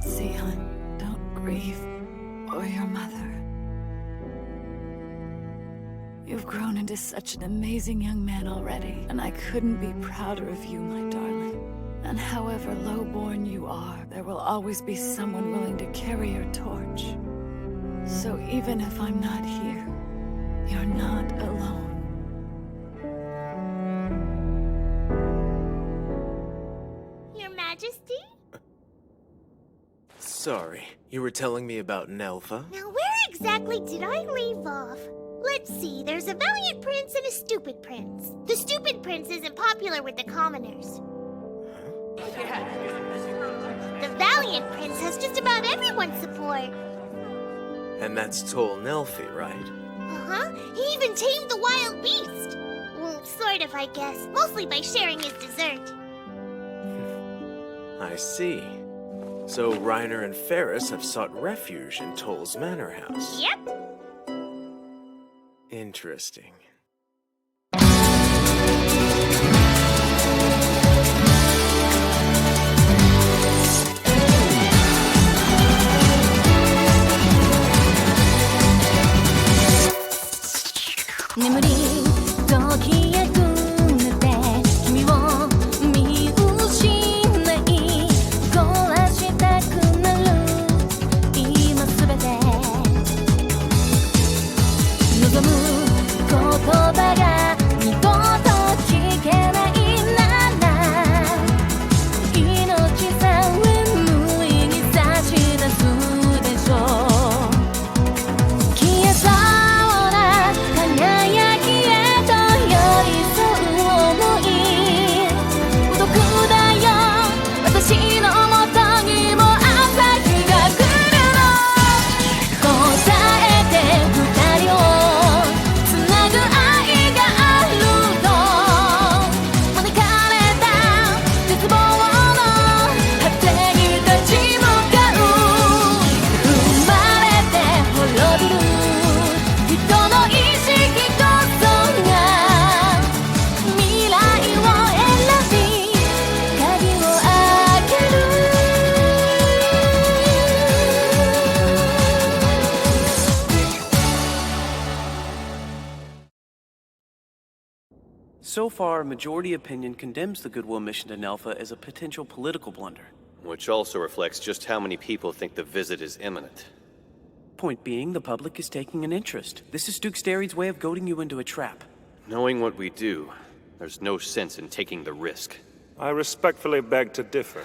Sion, don't grieve. Or your mother. You've grown into such an amazing young man already, and I couldn't be prouder of you, my darling. And however low-born you are, there will always be someone willing to carry your torch. So even if I'm not here, you're not alone. Your Majesty? Sorry, you were telling me about Nelfa? Now where exactly did I leave off? Let's see, there's a valiant prince and a stupid prince. The stupid prince isn't popular with the commoners. The valiant prince has just about everyone's support. And that's Tol Nelfi, right? Uh-huh. He even tamed the wild beast. Well, sort of, I guess. Mostly by sharing his dessert. I see. So Ryner and Ferris have sought refuge in Tol's manor house. Yep. Interesting. So far, majority opinion condemns the Goodwill mission to Nelfa as a potential political blunder. Which also reflects just how many people think the visit is imminent. Point being, the public is taking an interest. This is Duke Steri's way of goading you into a trap. Knowing what we do, there's no sense in taking the risk. I respectfully beg to differ.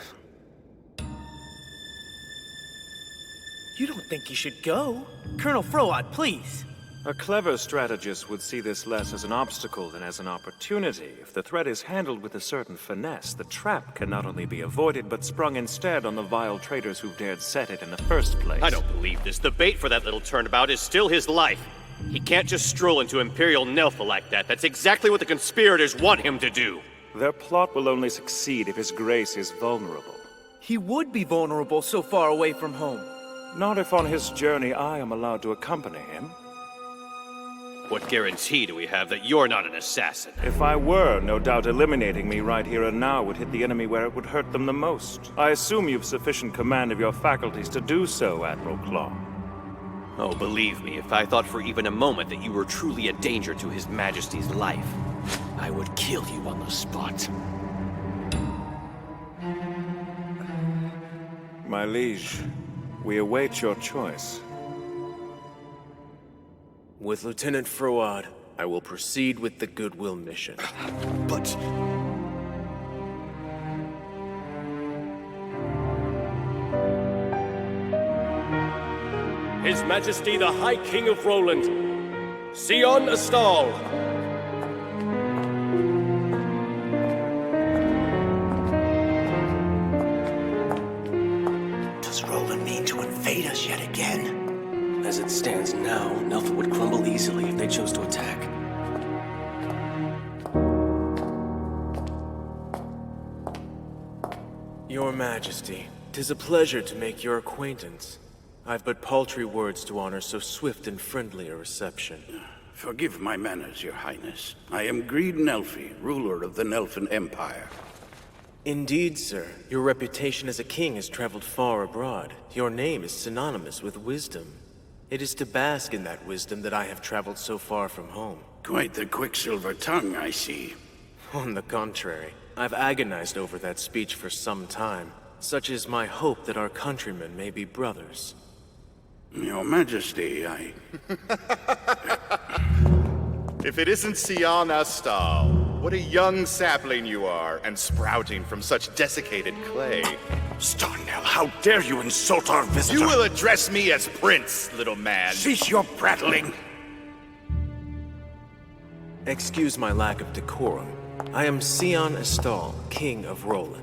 You don't think you should go? Colonel Froad, please! A clever strategist would see this less as an obstacle than as an opportunity. If the threat is handled with a certain finesse, the trap can not only be avoided, but sprung instead on the vile traitors who dared set it in the first place. I don't believe this. The bait for that little turnabout is still his life. He can't just stroll into Imperial Nelfa like that. That's exactly what the conspirators want him to do. Their plot will only succeed if his grace is vulnerable. He would be vulnerable so far away from home. Not if on his journey I am allowed to accompany him. What guarantee do we have that you're not an assassin? If I were, no doubt eliminating me right here and now would hit the enemy where it would hurt them the most. I assume you've sufficient command of your faculties to do so, Admiral Claw. Oh, believe me, if I thought for even a moment that you were truly a danger to His Majesty's life, I would kill you on the spot. My liege, we await your choice. With Lieutenant Froad, I will proceed with the Goodwill mission. But... His Majesty the High King of Roland, Sion Astal. Does Roland mean to invade us yet again? As it stands now, Nelfa would crumble easily if they chose to attack. Your Majesty, 'tis a pleasure to make your acquaintance. I've but paltry words to honor so swift and friendly a reception. Forgive my manners, Your Highness. I am Greed Nelfi, ruler of the Nelfin Empire. Indeed, sir. Your reputation as a king has traveled far abroad. Your name is synonymous with wisdom. It is to bask in that wisdom that I have traveled so far from home. Quite the quicksilver tongue, I see. On the contrary, I've agonized over that speech for some time. Such is my hope that our countrymen may be brothers. Your Majesty, I... If it isn't Sion Astal, what a young sapling you are, and sprouting from such desiccated clay. Starnell, how dare you insult our visitor? You will address me as Prince, little man. Cease your prattling. Excuse my lack of decorum. I am Sion Astal, King of Roland.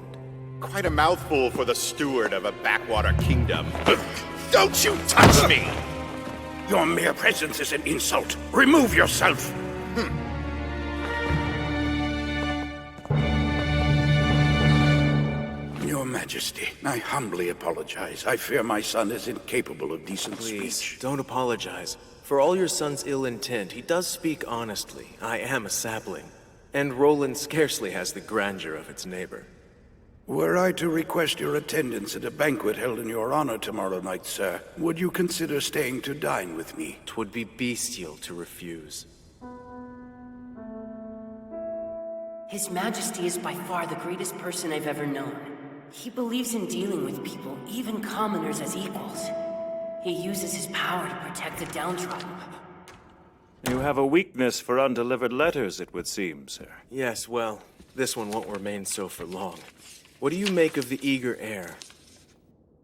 Quite a mouthful for the steward of a backwater kingdom. Don't you touch me! Your mere presence is an insult. Remove yourself. Your Majesty, I humbly apologize. I fear my son is incapable of decent Please, speech. don't apologize. For all your son's ill intent, he does speak honestly. I am a sapling. And Roland scarcely has the grandeur of its neighbor. Were I to request your attendance at a banquet held in your honor tomorrow night, sir, would you consider staying to dine with me? 'Twould be bestial to refuse. His Majesty is by far the greatest person I've ever known. He believes in dealing with people, even commoners, as equals. He uses his power to protect the downtrodden. You have a weakness for undelivered letters, it would seem, sir. Yes, well, this one won't remain so for long. What do you make of the eager heir?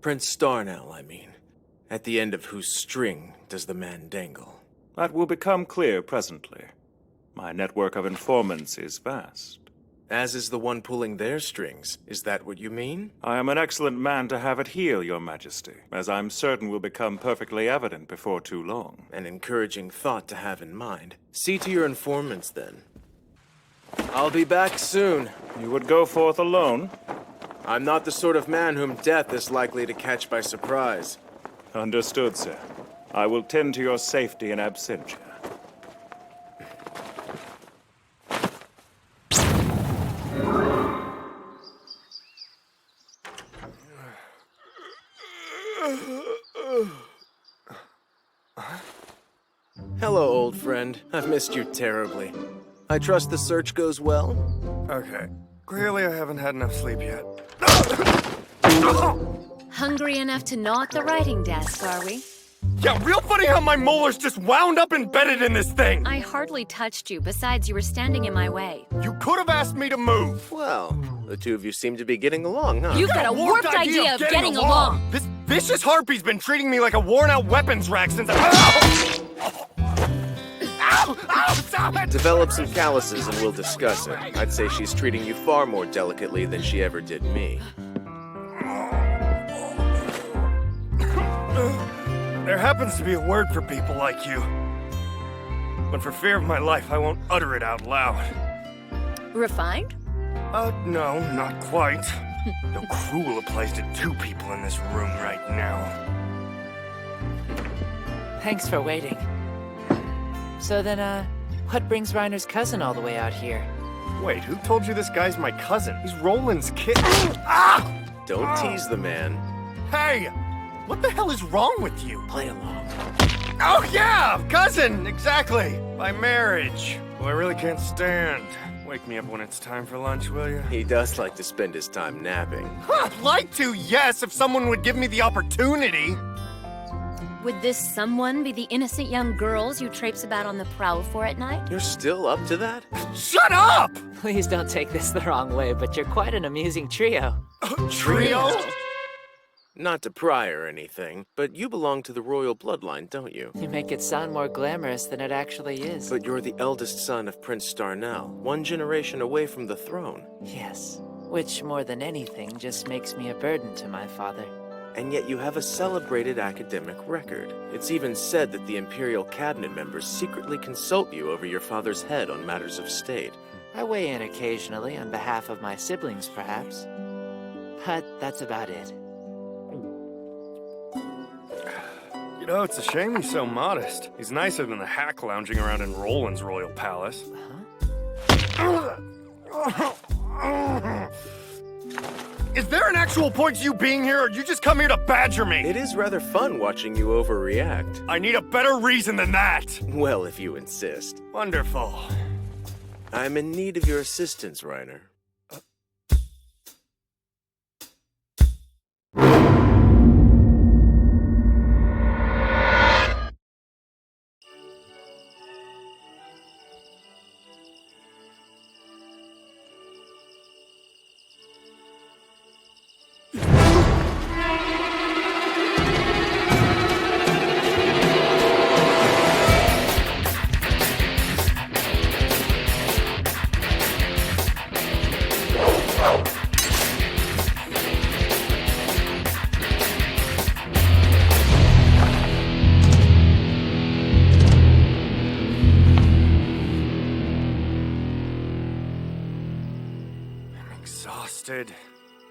Prince Starnell, I mean. At the end of whose string does the man dangle? That will become clear presently. My network of informants is vast. As is the one pulling their strings. Is that what you mean? I am an excellent man to have it heal, Your Majesty, as I'm certain will become perfectly evident before too long. An encouraging thought to have in mind. See to your informants, then. I'll be back soon. You would go forth alone? I'm not the sort of man whom death is likely to catch by surprise. Understood, sir. I will tend to your safety in absentia. Hello, old friend. I've missed you terribly. I trust the search goes well? Okay. Clearly I haven't had enough sleep yet. Hungry enough to gnaw at the writing desk, are we? Yeah, real funny how my molars just wound up embedded in this thing! I hardly touched you. Besides, you were standing in my way. You could have asked me to move! Well, the two of you seem to be getting along, huh? You've got a warped idea of getting along! This vicious harpy's been treating me like a worn-out weapons rack since Ow! Ow! Stop it! Develop some calluses and we'll discuss it. I'd say she's treating you far more delicately than she ever did me. There happens to be a word for people like you. But for fear of my life, I won't utter it out loud. Refined? No, not quite. Though cruel applies to two people in this room right now. Thanks for waiting. So then, what brings Ryner's cousin all the way out here? Wait, who told you this guy's my cousin? He's Roland's kid. Ah! Don't tease the man. Hey! What the hell is wrong with you? Play along. Oh yeah! Cousin! Exactly! By marriage. Who I really can't stand. Wake me up when it's time for lunch, will you? He does like to spend his time napping. I'd like to, yes, if someone would give me the opportunity. Would this someone be the innocent young girls you traipse about on the prowl for at night? You're still up to that? Shut up! Please don't take this the wrong way, but you're quite an amusing trio. Trio? Not to pry or anything, but you belong to the royal bloodline, don't you? You make it sound more glamorous than it actually is. But you're the eldest son of Prince Starnell, one generation away from the throne. Yes, which more than anything just makes me a burden to my father. And yet you have a celebrated academic record. It's even said that the Imperial Cabinet members secretly consult you over your father's head on matters of state. I weigh in occasionally on behalf of my siblings, perhaps. But that's about it. You know, it's a shame he's so modest. He's nicer than the hack lounging around in Roland's royal palace. Is there an actual point to you being here, or you just come here to badger me? It is rather fun watching you overreact. I need a better reason than that. Well, if you insist. Wonderful. I'm in need of your assistance, Ryner. Exhausted.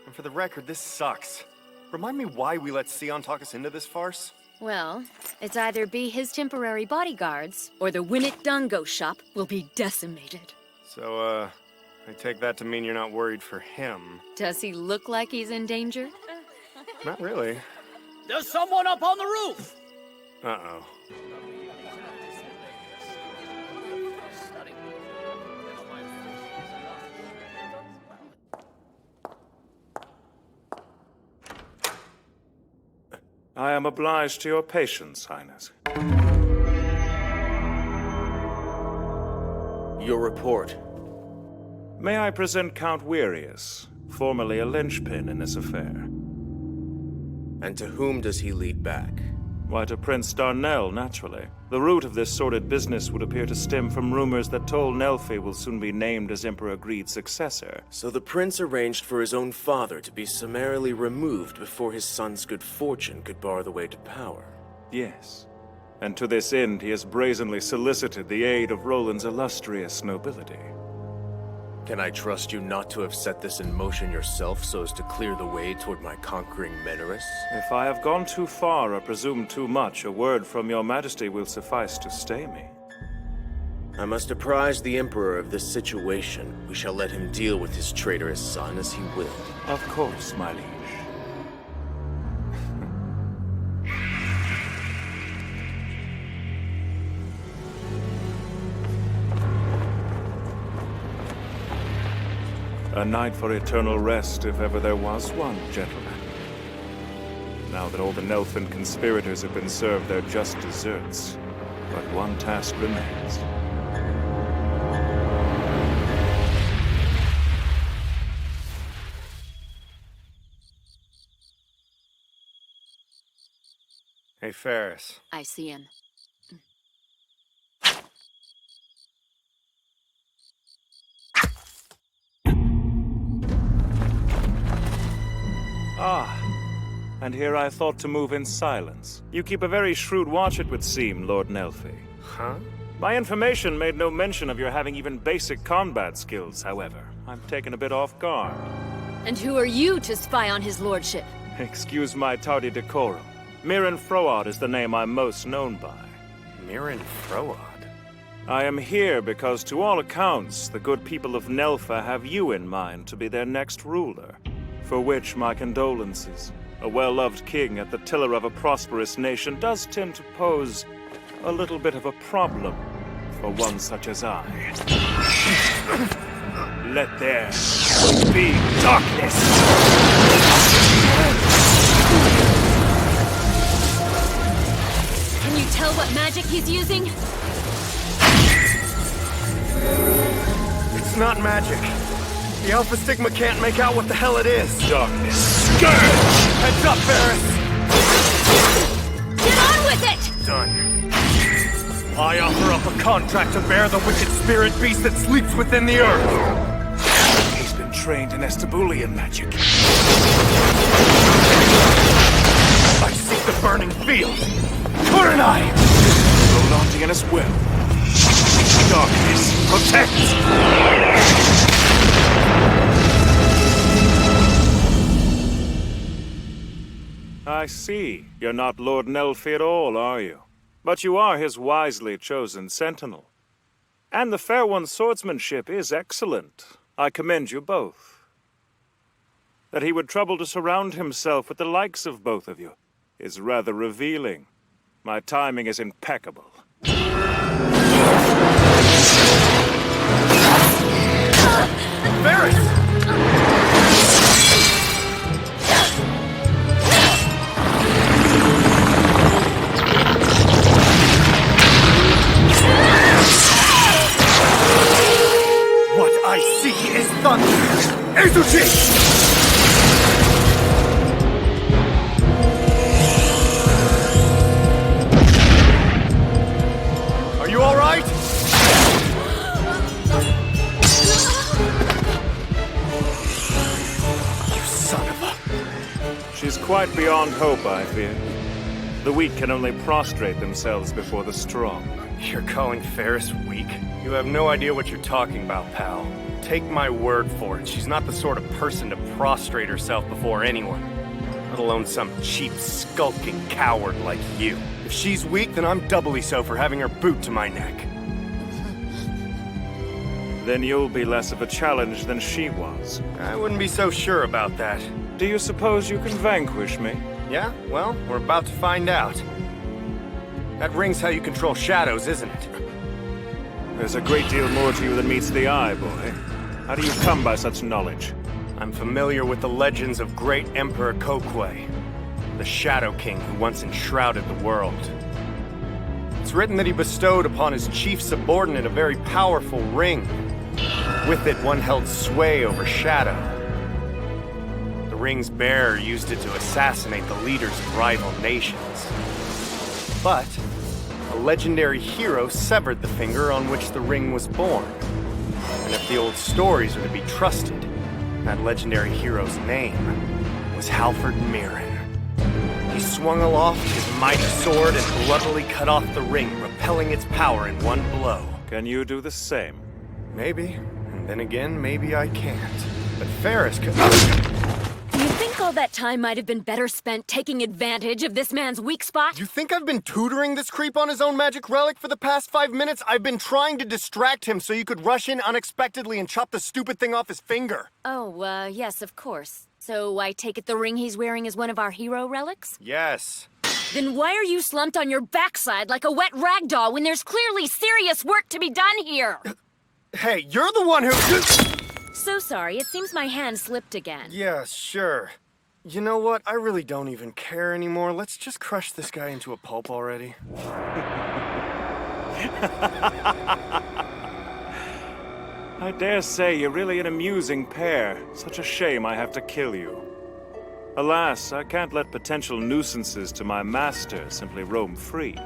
And for the record, this sucks. Remind me why we let Sion talk us into this farce? Well, it's either be his temporary bodyguards, or the Winnet Dungo shop will be decimated. So, I take that to mean you're not worried for him. Does he look like he's in danger? Not really. There's someone up on the roof! Uh-oh. I am obliged to your patience, Highness. Your report. May I present Count Wearius, formerly a linchpin in this affair? And to whom does he lead back? Why, to Prince Darnell, naturally. The root of this sordid business would appear to stem from rumors that Tol Nelfi will soon be named as Emperor Greed's successor. So the prince arranged for his own father to be summarily removed before his son's good fortune could bar the way to power. Yes. And to this end, he has brazenly solicited the aid of Roland's illustrious nobility. Can I trust you not to have set this in motion yourself so as to clear the way toward my conquering Menorus? If I have gone too far or presumed too much, a word from your majesty will suffice to stay me. I must apprise the Emperor of this situation. We shall let him deal with his traitorous son as he will. Of course, my liege. A night for eternal rest, if ever there was one, gentlemen. Now that all the Nelfin conspirators have been served their just desserts, but one task remains. Hey, Ferris. I see him. Ah, and here I thought to move in silence. You keep a very shrewd watch, it would seem, Lord Nelfi. Huh? My information made no mention of your having even basic combat skills, however. I'm taken a bit off guard. And who are you to spy on his lordship? Excuse my tardy decorum. Mirren Froad is the name I'm most known by. Mirren Froad? I am here because, to all accounts, the good people of Nelfa have you in mind to be their next ruler. For which my condolences. A well-loved king at the tiller of a prosperous nation does tend to pose a little bit of a problem for one such as I. Let there be darkness! Can you tell what magic he's using? It's not magic. The Alpha Stigma can't make out what the hell it is. Darkness. Scourge! Heads up, Ferris! Get on with it! Done. I offer up a contract to bear the wicked spirit beast that sleeps within the earth. He's been trained in Estabulian magic. I seek the burning field. Couldn't I? Rolandian as well. Darkness, protect! I see. You're not Lord Nelfi at all, are you? But you are his wisely chosen sentinel. And the fair one's swordsmanship is excellent. I commend you both. That he would trouble to surround himself with the likes of both of you is rather revealing. My timing is impeccable. Ferris! What I see is thunder! Ezuchi! Are you all right? You son of a... She's quite beyond hope, I fear. The weak can only prostrate themselves before the strong. You're calling Ferris weak? You have no idea what you're talking about, pal. Take my word for it, she's not the sort of person to prostrate herself before anyone. Let alone some cheap, skulking coward like you. If she's weak, then I'm doubly so for having her boot to my neck. Then you'll be less of a challenge than she was. I wouldn't be so sure about that. Do you suppose you can vanquish me? Yeah? Well, we're about to find out. That ring's how you control shadows, isn't it? There's a great deal more to you than meets the eye, boy. How do you come by such knowledge? I'm familiar with the legends of great Emperor Kokwe, the Shadow King who once enshrouded the world. It's written that he bestowed upon his chief subordinate a very powerful ring. With it, one held sway over Shadow. The ring's bearer used it to assassinate the leaders of rival nations. But a legendary hero severed the finger on which the ring was born. And if the old stories are to be trusted, that legendary hero's name was Halford Mirren. He swung aloft his mighty sword and bloodily cut off the ring, repelling its power in one blow. Can you do the same? Maybe. And then again, maybe I can't. But Ferris could... Do you think all that time might have been better spent taking advantage of this man's weak spot? You think I've been tutoring this creep on his own magic relic for the past 5 minutes? I've been trying to distract him so you could rush in unexpectedly and chop the stupid thing off his finger. Oh, yes, of course. So I take it the ring he's wearing is one of our hero relics? Yes. Then why are you slumped on your backside like a wet rag doll when there's clearly serious work to be done here? Hey, you're the one who... So sorry, it seems my hand slipped again. Yeah, sure. You know what? I really don't even care anymore. Let's just crush this guy into a pulp already. I dare say you're really an amusing pair. Such a shame I have to kill you. Alas, I can't let potential nuisances to my master simply roam free.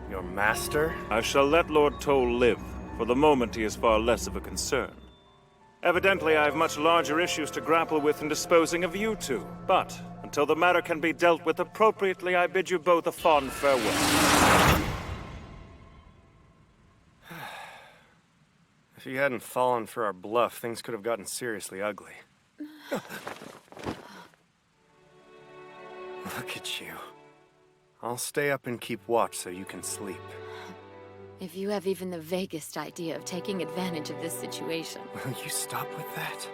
Your master? I shall let Lord Toll live. For the moment, he is far less of a concern. Evidently, I have much larger issues to grapple with in disposing of you two. But, until the matter can be dealt with appropriately, I bid you both a fond farewell. If you hadn't fallen for our bluff, things could have gotten seriously ugly. Look at you. I'll stay up and keep watch so you can sleep. If you have even the vaguest idea of taking advantage of this situation. Will you stop with that?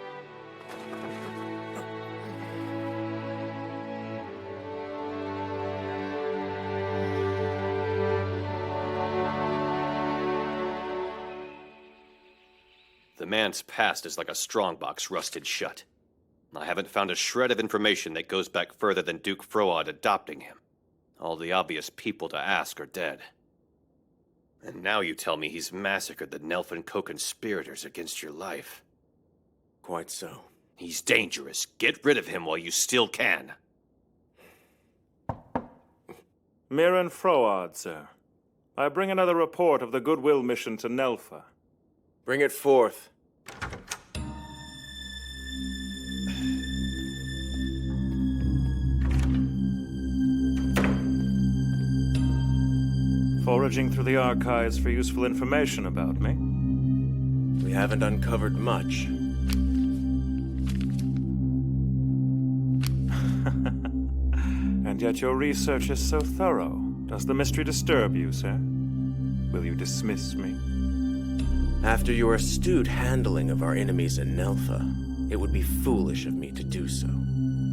The man's past is like a strongbox rusted shut. I haven't found a shred of information that goes back further than Duke Froad adopting him. All the obvious people to ask are dead. And now you tell me he's massacred the Nelfin co-conspirators against your life. Quite so. He's dangerous. Get rid of him while you still can. Mirren Froad, sir. I bring another report of the Goodwill mission to Nelfa. Bring it forth. Foraging through the archives for useful information about me? We haven't uncovered much. And yet your research is so thorough. Does the mystery disturb you, sir? Will you dismiss me? After your astute handling of our enemies in Nelfa, It would be foolish of me to do so.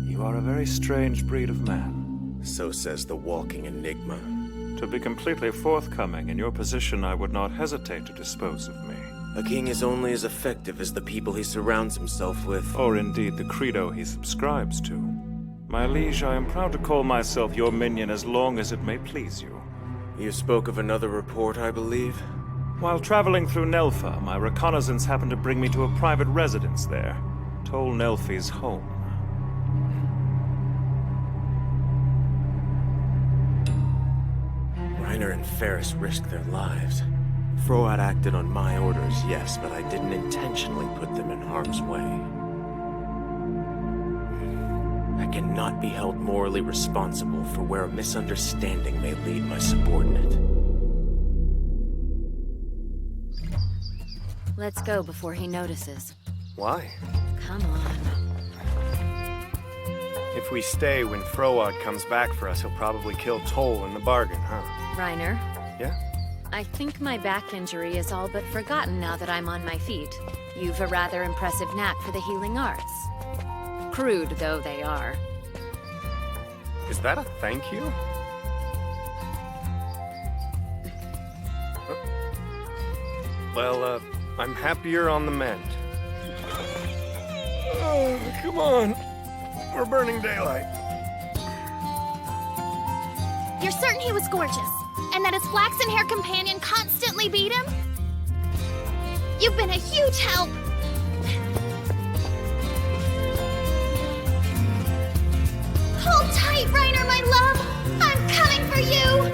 You are a very strange breed of man. So says the walking enigma. To be completely forthcoming, in your position I would not hesitate to dispose of me. A king is only as effective as the people he surrounds himself with. Or indeed the credo he subscribes to. My liege, I am proud to call myself your minion as long as it may please you. You spoke of another report, I believe? While traveling through Nelfa, my reconnaissance happened to bring me to a private residence there. Tol Nelfi's home. Ryner and Ferris risked their lives. Froad acted on my orders, yes, but I didn't intentionally put them in harm's way. I cannot be held morally responsible for where a misunderstanding may lead my subordinate. Let's go before he notices. Why? Come on. If we stay when Froad comes back for us, he'll probably kill Tol in the bargain, huh? Ryner? Yeah? I think my back injury is all but forgotten now that I'm on my feet. You've a rather impressive knack for the healing arts. Crude though they are. Is that a thank you? Well, I'm happier on the mend. Oh, come on. We're burning daylight. You're certain he was gorgeous? And that his flaxen-haired companion constantly beat him? You've been a huge help! Hold tight, Ryner, my love! I'm coming for you!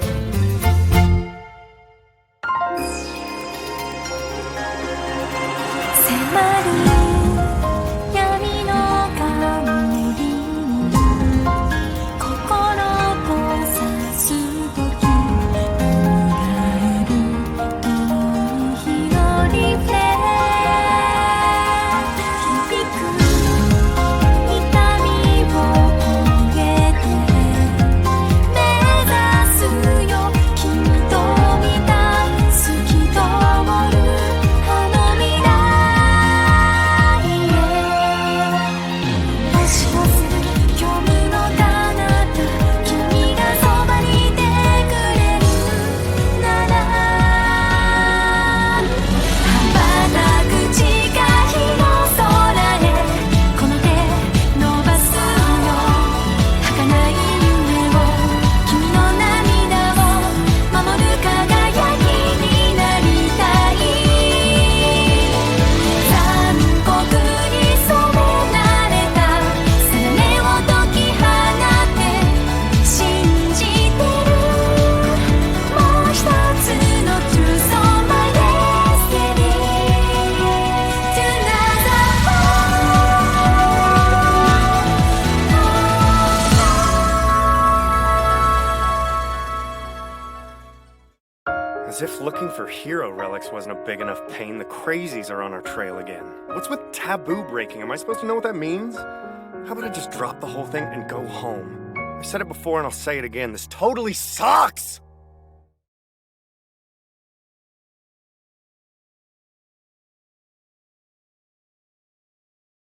As if looking for hero relics wasn't a big enough pain, the crazies are on our trail again. What's with taboo breaking? Am I supposed to know what that means? How about I just drop the whole thing and go home? I've said it before and I'll say it again. This totally sucks!